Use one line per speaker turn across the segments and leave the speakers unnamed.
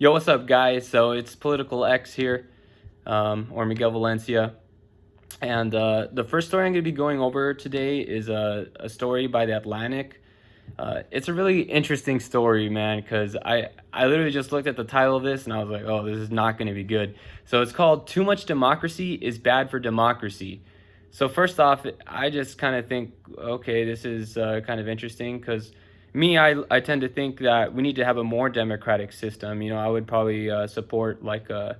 Yo, what's up, guys? So it's Political X here, or Miguel Valencia. And the first story I'm going to be going over today is a story by The Atlantic. It's a really interesting story, man, because I literally just looked at the title of this and I was like, oh, this is not going to be good. So it's called Too Much Democracy is Bad for Democracy. So first off, I just kind of think, okay, this is kind of interesting because I tend to think that we need to have a more democratic system. I would probably support like a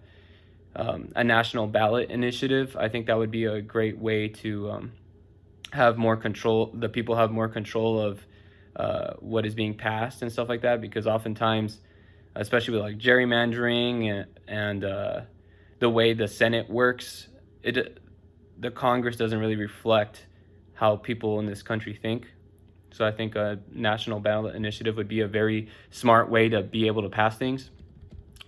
national ballot initiative. I think that would be a great way to have more control. The people have more control of what is being passed and stuff like that, because oftentimes, especially with like gerrymandering and the way the Senate works, the Congress doesn't really reflect how people in this country think. So I think a national ballot initiative would be a very smart way to be able to pass things.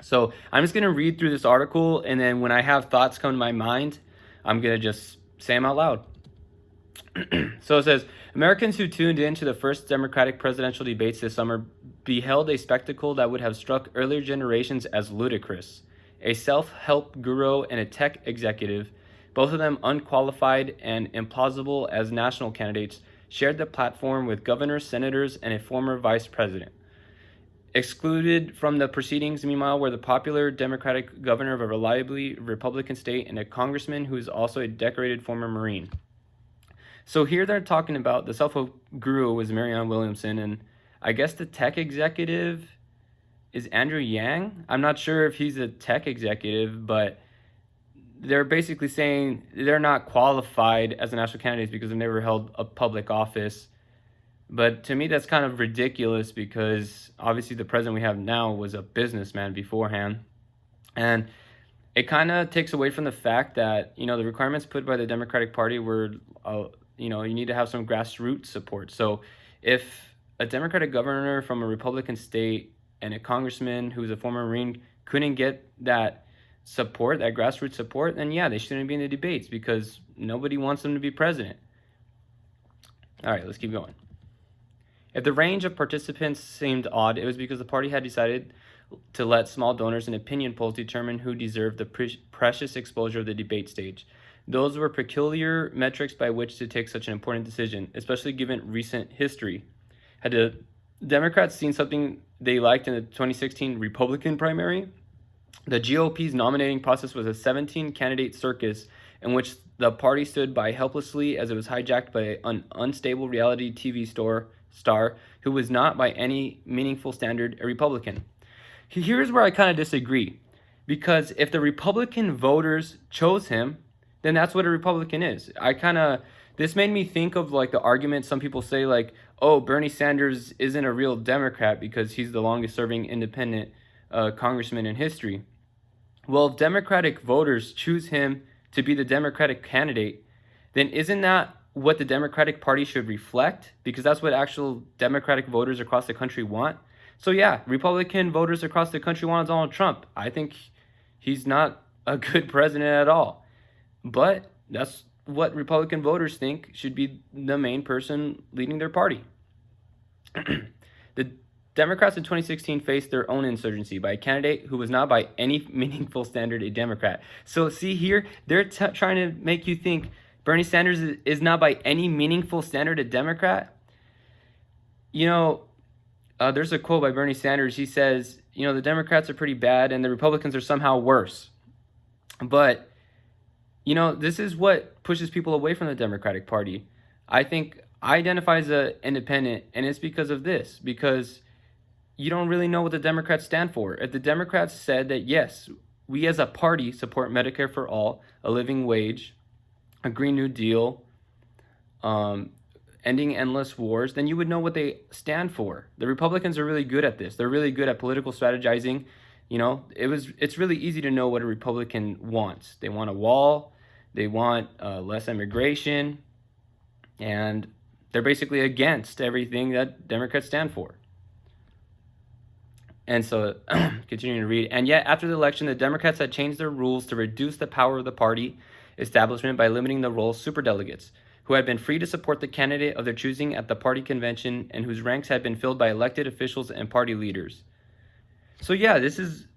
So I'm just going to read through this article, and then when I have thoughts come to my mind, I'm going to just say them out loud. So it says, Americans who tuned in to the first Democratic presidential debates this summer beheld a spectacle that would have struck earlier generations as ludicrous. A self-help guru and a tech executive, both of them unqualified and implausible as national candidates, shared the platform with governors, senators, and a former vice president. Excluded from the proceedings, meanwhile, were the popular Democratic governor of a reliably Republican state and a congressman who is also a decorated former Marine. So here they're talking about the self-help guru was Marianne Williamson, and I guess the tech executive is Andrew Yang. I'm not sure if he's a tech executive, but they're basically saying they're not qualified as a national candidate because they've never held a public office. But to me, that's kind of ridiculous because obviously the president we have now was a businessman beforehand. And it kind of takes away from the fact that, the requirements put by the Democratic Party were, you need to have some grassroots support. So if a Democratic governor from a Republican state and a congressman who's a former Marine couldn't get that support, that grassroots support, then yeah, they shouldn't be in the debates because nobody wants them to be president. All right, let's keep going. If the range of participants seemed odd, it was because the party had decided to let small donors and opinion polls determine who deserved the precious exposure of the debate stage. Those were peculiar metrics by which to take such an important decision, especially given recent history. Had the Democrats seen something they liked in the 2016 Republican primary? The GOP's nominating process was a 17-candidate circus in which the party stood by helplessly as it was hijacked by an unstable reality TV star who was not by any meaningful standard a Republican. Here's where I kind of disagree, because if the Republican voters chose him, then that's what a Republican is. This made me think of like the argument some people say like, oh, Bernie Sanders isn't a real Democrat because he's the longest serving independent congressman in history. Well, if Democratic voters choose him to be the Democratic candidate, then isn't that what the Democratic Party should reflect? Because that's what actual Democratic voters across the country want. So yeah, Republican voters across the country want Donald Trump. I think he's not a good president at all. But that's what Republican voters think should be the main person leading their party. The Democrats in 2016 faced their own insurgency by a candidate who was not by any meaningful standard a Democrat. So see here, they're trying to make you think Bernie Sanders is not by any meaningful standard a Democrat. There's a quote by Bernie Sanders. He says, the Democrats are pretty bad and the Republicans are somehow worse. But, this is what pushes people away from the Democratic Party. I think I identify as an independent, and it's because of this, because you don't really know what the Democrats stand for. If the Democrats said that, yes, we as a party support Medicare for all, a living wage, a Green New Deal, ending endless wars, then you would know what they stand for. The Republicans are really good at this. They're really good at political strategizing. It's really easy to know what a Republican wants. They want a wall, they want less immigration, and they're basically against everything that Democrats stand for. And so, continuing to read, and yet after the election, the Democrats had changed their rules to reduce the power of the party establishment by limiting the role of superdelegates, who had been free to support the candidate of their choosing at the party convention and whose ranks had been filled by elected officials and party leaders. So yeah, this is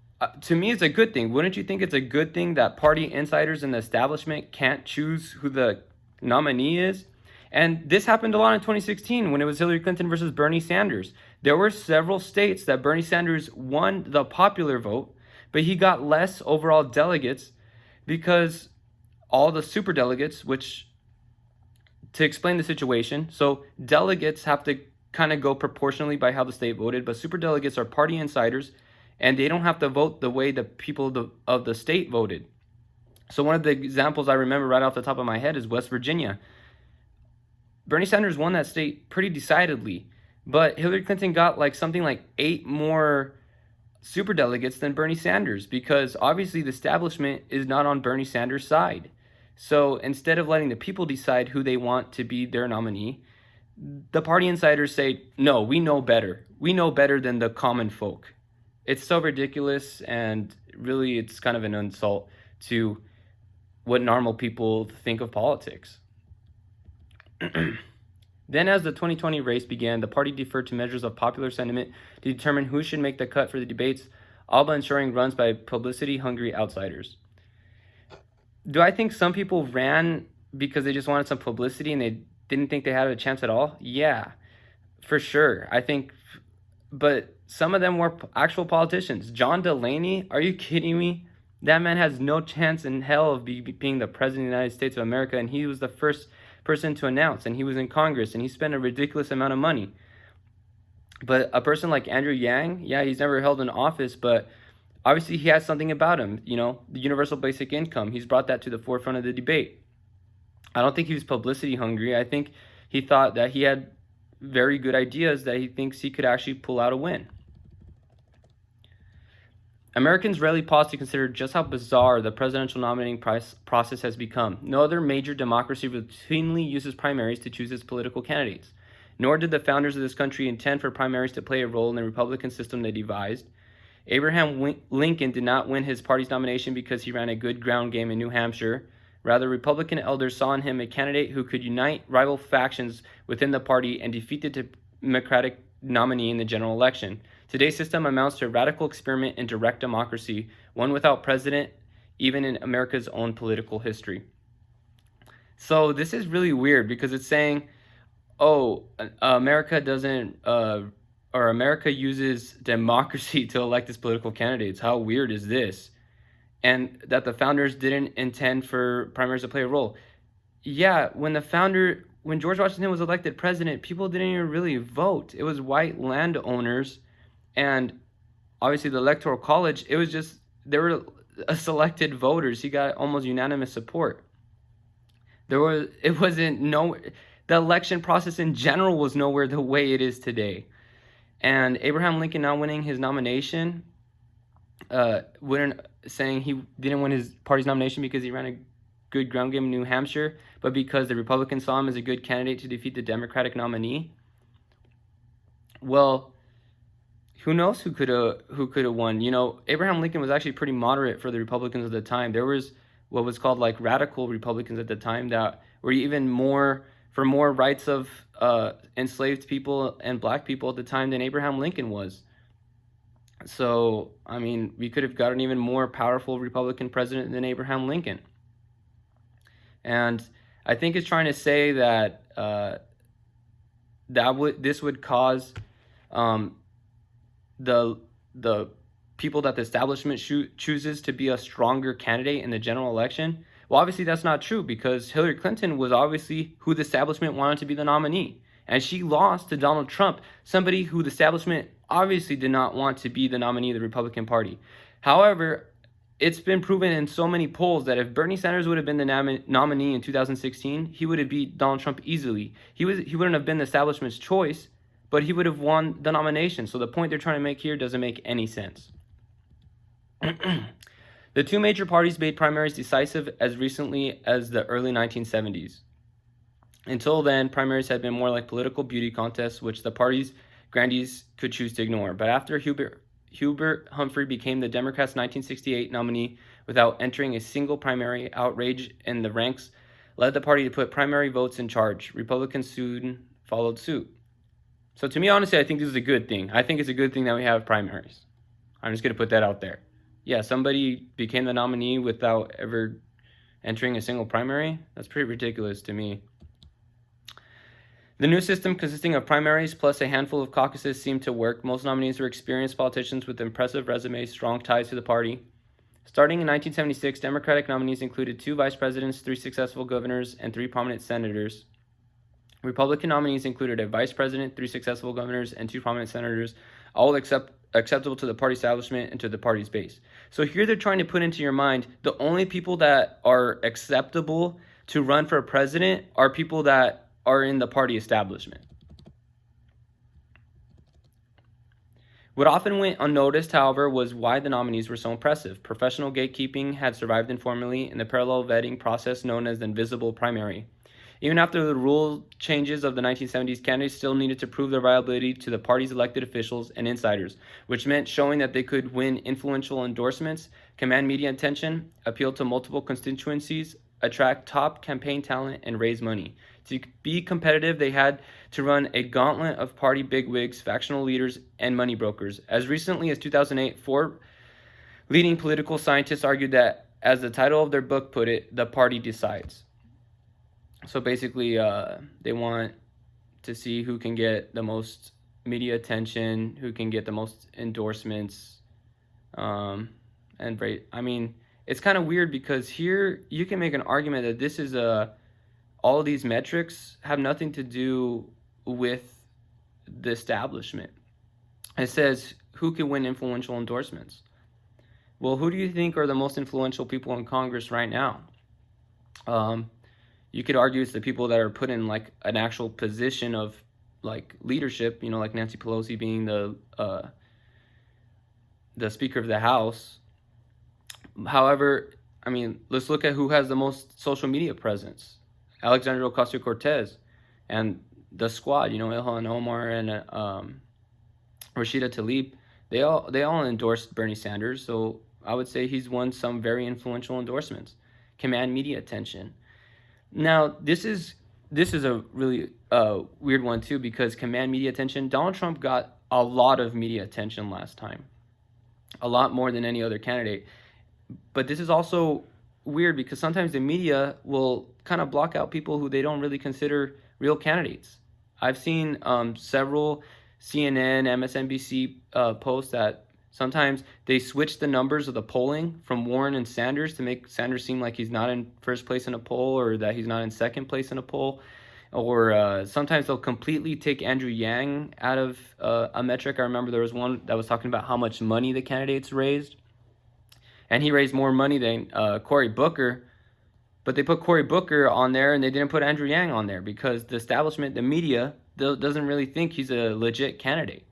To me, it's a good thing. Wouldn't you think it's a good thing that party insiders and the establishment can't choose who the nominee is? And this happened a lot in 2016 when it was Hillary Clinton versus Bernie Sanders. There were several states that Bernie Sanders won the popular vote, but he got less overall delegates because all the super delegates, which, to explain the situation, so delegates have to kind of go proportionally by how the state voted, but super delegates are party insiders and they don't have to vote the way the people of the state voted. So one of the examples I remember right off the top of my head is West Virginia. Bernie Sanders won that state pretty decidedly, but Hillary Clinton got like something like 8 more super delegates than Bernie Sanders because obviously the establishment is not on Bernie Sanders' side. So instead of letting the people decide who they want to be their nominee, the party insiders say, no, we know better. We know better than the common folk. It's so ridiculous, and really it's kind of an insult to what normal people think of politics. Then as the 2020 race began, the party deferred to measures of popular sentiment to determine who should make the cut for the debates, all but ensuring runs by publicity-hungry outsiders. Do I think some people ran because they just wanted some publicity and they didn't think they had a chance at all? Yeah, for sure. I think, but some of them were actual politicians. John Delaney, are you kidding me? That man has no chance in hell of being the president of the United States of America, and he was the first person to announce, and he was in Congress, and he spent a ridiculous amount of money. But a person like Andrew Yang, yeah, he's never held an office, but obviously he has something about him, the universal basic income. He's brought that to the forefront of the debate. I don't think he was publicity hungry. I think he thought that he had very good ideas that he thinks he could actually pull out a win. Americans rarely pause to consider just how bizarre the presidential nominating process has become. No other major democracy routinely uses primaries to choose its political candidates. Nor did the founders of this country intend for primaries to play a role in the Republican system they devised. Abraham Lincoln did not win his party's nomination because he ran a good ground game in New Hampshire. Rather, Republican elders saw in him a candidate who could unite rival factions within the party and defeat the Democratic nominee in the general election. Today's system amounts to a radical experiment in direct democracy, one without precedent, even in America's own political history. So this is really weird because it's saying, America uses democracy to elect its political candidates. How weird is this? And that the founders didn't intend for primaries to play a role. Yeah, when George Washington was elected president, people didn't even really vote. It was white landowners, and obviously the Electoral College, they were selected voters. He got almost unanimous support. The election process in general was nowhere the way it is today. And Abraham Lincoln not winning his nomination, saying he didn't win his party's nomination because he ran a good ground game in New Hampshire, but because the Republicans saw him as a good candidate to defeat the Democratic nominee. Well, who knows who could have won? Abraham Lincoln was actually pretty moderate for the Republicans at the time. There was what was called like radical Republicans at the time that were even more rights of enslaved people and black people at the time than Abraham Lincoln was. So, I mean, we could have got an even more powerful Republican president than Abraham Lincoln. And I think it's trying to say that this would cause the people that the establishment chooses to be a stronger candidate in the general election. Well, obviously that's not true because Hillary Clinton was obviously who the establishment wanted to be the nominee. And she lost to Donald Trump, somebody who the establishment obviously did not want to be the nominee of the Republican Party. However, it's been proven in so many polls that if Bernie Sanders would have been the nominee in 2016, he would have beat Donald Trump easily. He wouldn't have been the establishment's choice, but he would have won the nomination. So the point they're trying to make here doesn't make any sense. The two major parties made primaries decisive as recently as the early 1970s. Until then, primaries had been more like political beauty contests, which the party's grandees could choose to ignore. But after Hubert Humphrey became the Democrats' 1968 nominee without entering a single primary, outrage in the ranks led the party to put primary votes in charge. Republicans soon followed suit. So to me, honestly, I think this is a good thing. I think it's a good thing that we have primaries. I'm just going to put that out there. yeah, somebody became the nominee without ever entering a single primary. That's pretty ridiculous to me. The new system, consisting of primaries plus a handful of caucuses, seemed to work. Most nominees were experienced politicians with impressive resumes, strong ties to the party. Starting in 1976, Democratic nominees included 2 vice presidents, 3 successful governors, and 3 prominent senators. Republican nominees included a vice president, 3 successful governors, and 2 prominent senators, all acceptable to the party establishment and to the party's base. So here they're trying to put into your mind the only people that are acceptable to run for president are people that are in the party establishment. What often went unnoticed, however, was why the nominees were so impressive. Professional gatekeeping had survived informally in the parallel vetting process known as the invisible primary. Even after the rule changes of the 1970s, candidates still needed to prove their viability to the party's elected officials and insiders, which meant showing that they could win influential endorsements, command media attention, appeal to multiple constituencies, attract top campaign talent, and raise money. To be competitive, they had to run a gauntlet of party bigwigs, factional leaders, and money brokers. As recently as 2008, 4 leading political scientists argued that, as the title of their book put it, the party decides. So basically, they want to see who can get the most media attention, who can get the most endorsements, and I mean, it's kind of weird because here you can make an argument that this is all of these metrics have nothing to do with the establishment. It says who can win influential endorsements. Well, who do you think are the most influential people in Congress right now? You could argue it's the people that are put in like an actual position of like leadership, you know, like Nancy Pelosi being the Speaker of the House. However, I mean, let's look at who has the most social media presence. Alexandria Ocasio-Cortez and the squad, you know, Ilhan Omar and Rashida Tlaib, they all endorsed Bernie Sanders. So I would say he's won some very influential endorsements. Command media attention. Now, this is a really weird one too, because command media attention, Donald Trump got a lot of media attention last time. A lot more than any other candidate. But this is also weird because sometimes the media will kind of block out people who they don't really consider real candidates. I've seen several CNN, MSNBC posts that sometimes they switch the numbers of the polling from Warren and Sanders to make Sanders seem like he's not in first place in a poll or that he's not in second place in a poll. Or sometimes they'll completely take Andrew Yang out of a metric. I remember there was one that was talking about how much money the candidates raised. And he raised more money than Cory Booker. But they put Cory Booker on there and they didn't put Andrew Yang on there because the establishment, the media, doesn't really think he's a legit candidate.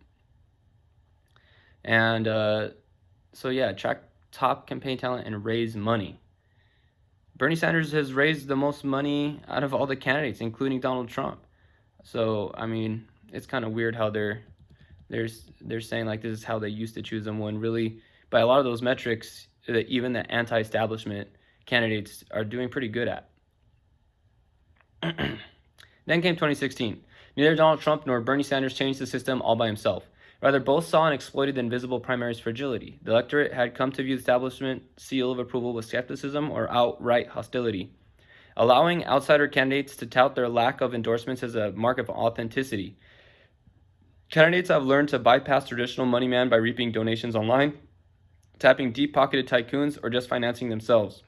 And so, yeah, attract top campaign talent and raise money. Bernie Sanders has raised the most money out of all the candidates, including Donald Trump. So, I mean, it's kind of weird how they're saying like this is how they used to choose them, when really by a lot of those metrics that even the anti-establishment candidates are doing pretty good at. Then came 2016. Neither Donald Trump nor Bernie Sanders changed the system all by himself. Rather, both saw and exploited the invisible primary's fragility. The electorate had come to view the establishment seal of approval with skepticism or outright hostility, allowing outsider candidates to tout their lack of endorsements as a mark of authenticity. Candidates have learned to bypass traditional money man by reaping donations online, tapping deep-pocketed tycoons, or just financing themselves.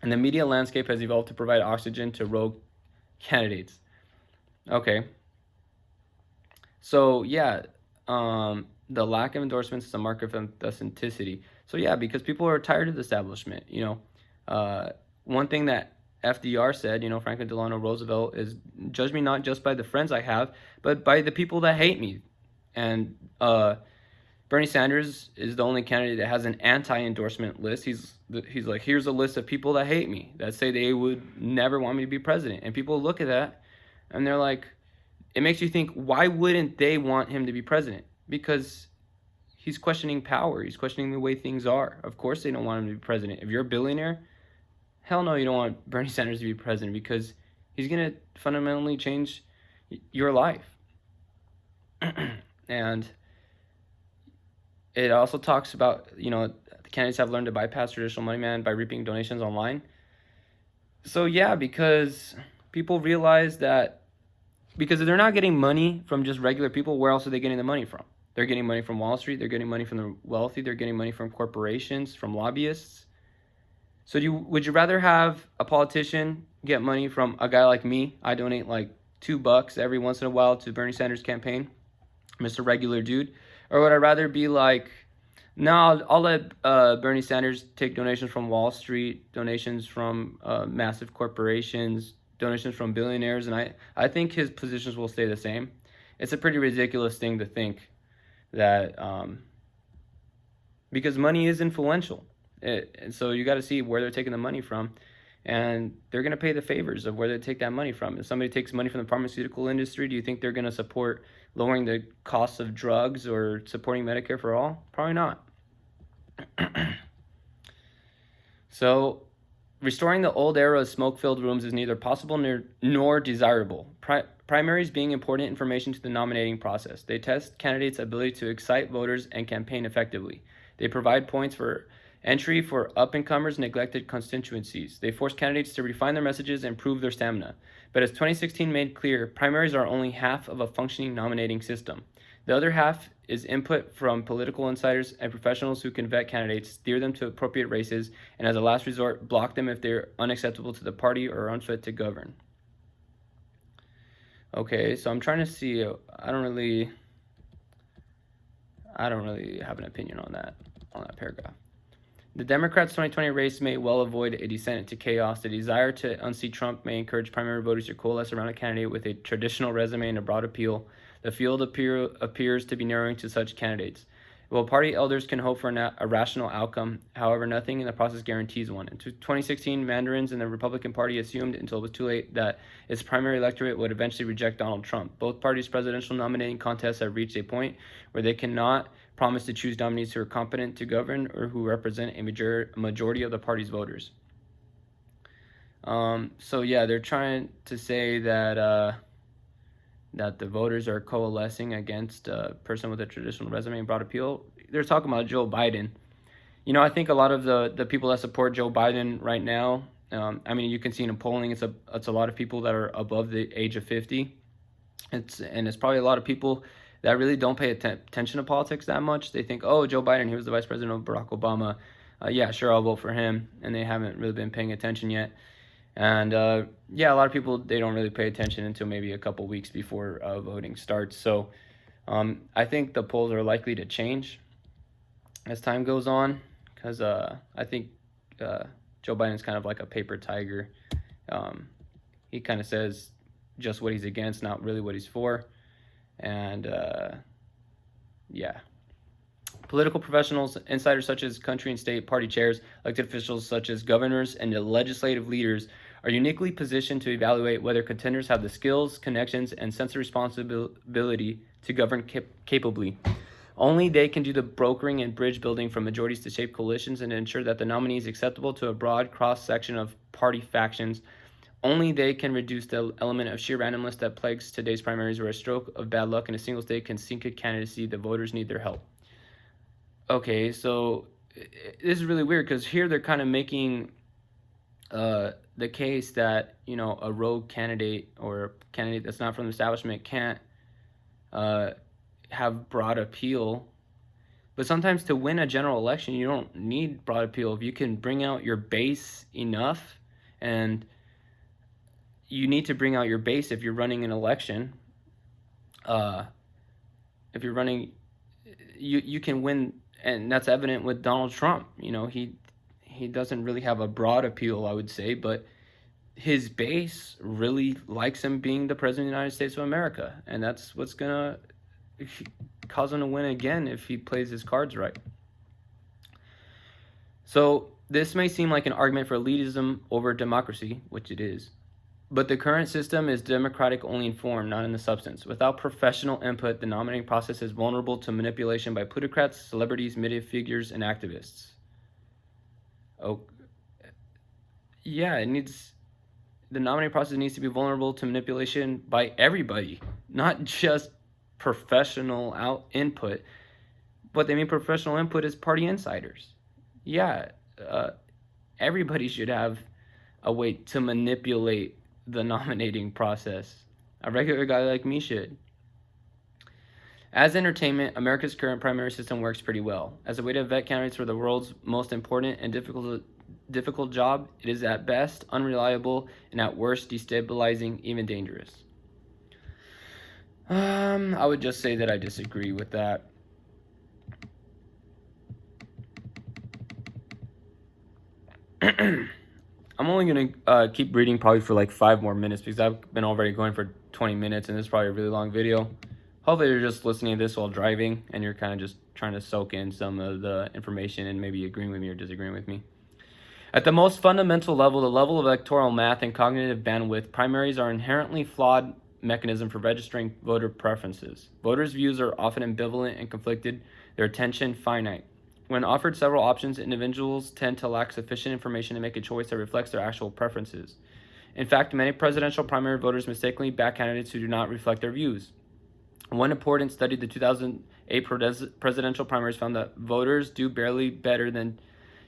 And the media landscape has evolved to provide oxygen to rogue candidates. Okay. So, yeah, the lack of endorsements is a mark of authenticity. So, yeah, because people are tired of the establishment. You know, one thing that FDR said, you know, Franklin Delano Roosevelt, is judge me not just by the friends I have, but by the people that hate me. And Bernie Sanders is the only candidate that has an anti-endorsement list. He's like, here's a list of people that hate me, that say they would never want me to be president. And people look at that and they're like, it makes you think, why wouldn't they want him to be president? Because he's questioning power. He's questioning the way things are. Of course they don't want him to be president. If you're a billionaire, hell no, you don't want Bernie Sanders to be president, because he's going to fundamentally change your life. And it also talks about, you know, the candidates have learned to bypass traditional money man by reaping donations online. So yeah, because people realize that because if they're not getting money from just regular people, where else are they getting the money from? They're getting money from Wall Street. They're getting money from the wealthy. They're getting money from corporations, from lobbyists. So would you rather have a politician get money from a guy like me? I donate like $2 every once in a while to Bernie Sanders' campaign, Mr. Regular Dude. Or would I rather be like, no, I'll let Bernie Sanders take donations from Wall Street, donations from massive corporations, donations from billionaires, and I think his positions will stay the same. It's a pretty ridiculous thing to think that because money is influential. And so you got to see where they're taking the money from, and they're going to pay the favors of where they take that money from. If somebody takes money from the pharmaceutical industry, do you think they're going to support lowering the costs of drugs or supporting Medicare for all? Probably not. So restoring the old era of smoke-filled rooms is neither possible nor desirable. Primaries being important information to the nominating process. They test candidates' ability to excite voters and campaign effectively. They provide points for entry for up-and-comers' neglected constituencies. They force candidates to refine their messages and prove their stamina. But as 2016 made clear, primaries are only half of a functioning nominating system. The other half is input from political insiders and professionals who can vet candidates, steer them to appropriate races, and as a last resort, block them if they're unacceptable to the party or unfit to govern. Okay, so I'm trying to see, I don't really have an opinion on that paragraph. The Democrats' 2020 race may well avoid a descent into chaos. The desire to unseat Trump may encourage primary voters to coalesce around a candidate with a traditional resume and a broad appeal. The field appears to be narrowing to such candidates. While party elders can hope for a rational outcome, however, nothing in the process guarantees one. In 2016, Mandarins in the Republican Party assumed until it was too late that its primary electorate would eventually reject Donald Trump. Both parties' presidential nominating contests have reached a point where they cannot promise to choose nominees who are competent to govern or who represent a majority of the party's voters. So yeah, they're trying to say that that the voters are coalescing against a person with a traditional resume and broad appeal. They're talking about Joe Biden. You know, I think a lot of the people that support Joe Biden right now, I mean, you can see in polling, it's a lot of people that are above the age of 50. It's probably a lot of people that really don't pay attention to politics that much. They think, oh, Joe Biden, he was the vice president of Barack Obama. Yeah, sure, I'll vote for him. And they haven't really been paying attention yet. And yeah, a lot of people, they don't really pay attention until maybe a couple weeks before voting starts. So I think the polls are likely to change as time goes on, because I think Joe Biden's kind of like a paper tiger. He kind of says just what he's against, not really what he's for. And yeah. Political professionals, insiders such as country and state party chairs, elected officials such as governors, and the legislative leaders are uniquely positioned to evaluate whether contenders have the skills, connections, and sense of responsibility to govern capably. Only they can do the brokering and bridge building from majorities to shape coalitions and ensure that the nominee is acceptable to a broad cross-section of party factions. Only they can reduce the element of sheer randomness that plagues today's primaries, where a stroke of bad luck in a single state can sink a candidacy. The voters need their help. Okay, so this is really weird, because here they're kind of making the case that, you know, a rogue candidate or a candidate that's not from the establishment can't have broad appeal. But sometimes to win a general election, you don't need broad appeal. If you can bring out your base enough, and you need to bring out your base if you're running an election. If you're running, you can win. And that's evident with Donald Trump. You know, he doesn't really have a broad appeal, I would say, but his base really likes him being the president of the United States of America. And that's what's going to cause him to win again if he plays his cards right. So this may seem like an argument for elitism over democracy, which it is. But the current system is democratic only in form, not in the substance. Without professional input, the nominating process is vulnerable to manipulation by plutocrats, celebrities, media figures, and activists. Oh, yeah, the nominating process needs to be vulnerable to manipulation by everybody, not just professional input. What they mean professional input is party insiders. yeah, everybody should have a way to manipulate the nominating process. A regular guy like me should. As entertainment, America's current primary system works pretty well. As a way to vet candidates for the world's most important and difficult job, it is at best unreliable and at worst destabilizing, even dangerous. I would just say that I disagree with that. I'm only gonna keep reading probably for like 5 more minutes because I've been already going for 20 minutes and this is probably a really long video. Hopefully you're just listening to this while driving and you're kind of just trying to soak in some of the information and maybe agreeing with me or disagreeing with me. At the most fundamental level, the level of electoral math and cognitive bandwidth, primaries are inherently flawed mechanism for registering voter preferences. Voters' views are often ambivalent and conflicted, their attention finite. When offered several options, individuals tend to lack sufficient information to make a choice that reflects their actual preferences. In fact, many presidential primary voters mistakenly back candidates who do not reflect their views. One important study, the 2008 presidential primaries, found that voters do barely better than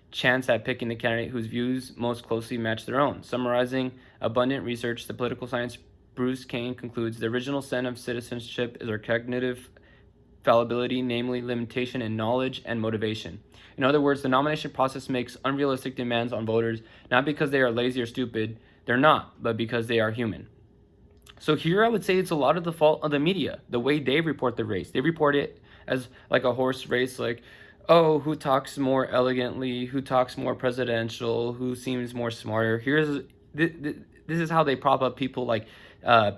chance at picking the candidate whose views most closely match their own. Summarizing abundant research, the political scientist Bruce Kane concludes the original sin of citizenship is our cognitive fallibility, namely limitation in knowledge and motivation. In other words, the nomination process makes unrealistic demands on voters, not because they are lazy or stupid, they're not, but because they are human. So here I would say it's a lot of the fault of the media, the way they report the race. They report it as like a horse race, like, oh, who talks more elegantly, who talks more presidential, who seems more smarter. This is how they prop up people like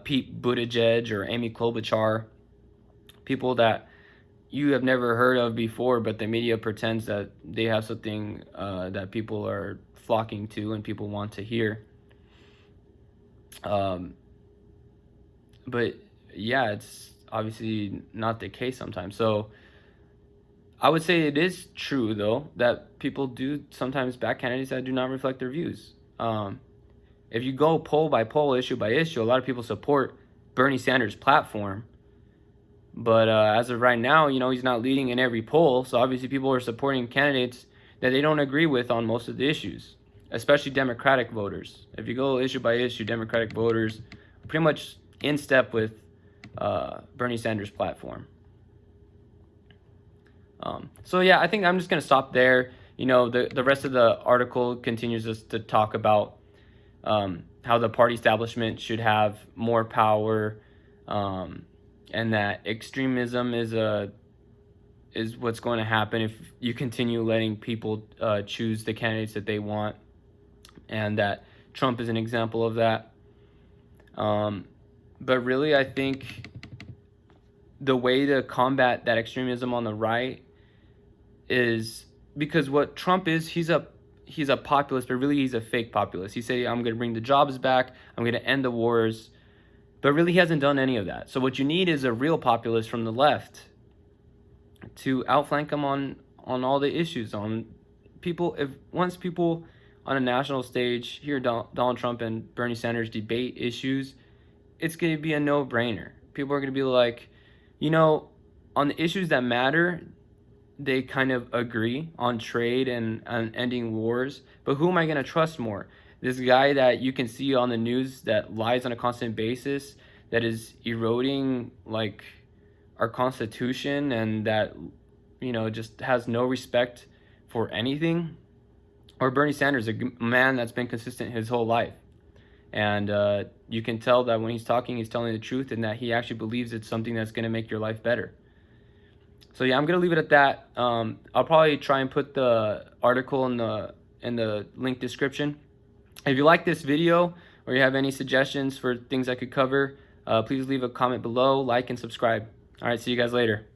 Pete Buttigieg or Amy Klobuchar, people that you have never heard of before, but the media pretends that they have something that people are flocking to and people want to hear. But yeah, it's obviously not the case sometimes. So I would say it is true, though, that people do sometimes back candidates that do not reflect their views. If you go poll by poll, issue by issue, a lot of people support Bernie Sanders' platform. But as of right now, he's not leading in every poll. So obviously people are supporting candidates that they don't agree with on most of the issues, especially Democratic voters. If you go issue by issue, Democratic voters are pretty much in step with Bernie Sanders' platform. So yeah, I think I'm just going to stop there. The rest of the article continues us to talk about how the party establishment should have more power, and that extremism is what's going to happen if you continue letting people choose the candidates that they want, and that Trump is an example of that. But really, I think the way to combat that extremism on the right is because what Trump is, he's a populist, but really he's a fake populist. He said, I'm going to bring the jobs back, I'm going to end the wars, but really he hasn't done any of that. So what you need is a real populist from the left to outflank him on all the issues. Once people on a national stage hear Donald Trump and Bernie Sanders debate issues, it's going to be a no-brainer. People are going to be like, on the issues that matter, they kind of agree on trade and on ending wars. But who am I going to trust more? This guy that you can see on the news that lies on a constant basis, that is eroding like our Constitution, and that just has no respect for anything? Or Bernie Sanders, a man that's been consistent his whole life, and you can tell that when he's talking, he's telling the truth, and that he actually believes it's something that's going to make your life better. So yeah, I'm gonna leave it at that. I'll probably try and put the article in the link description. If you like this video or you have any suggestions for things I could cover, please leave a comment below, like, and subscribe. All right, see you guys later.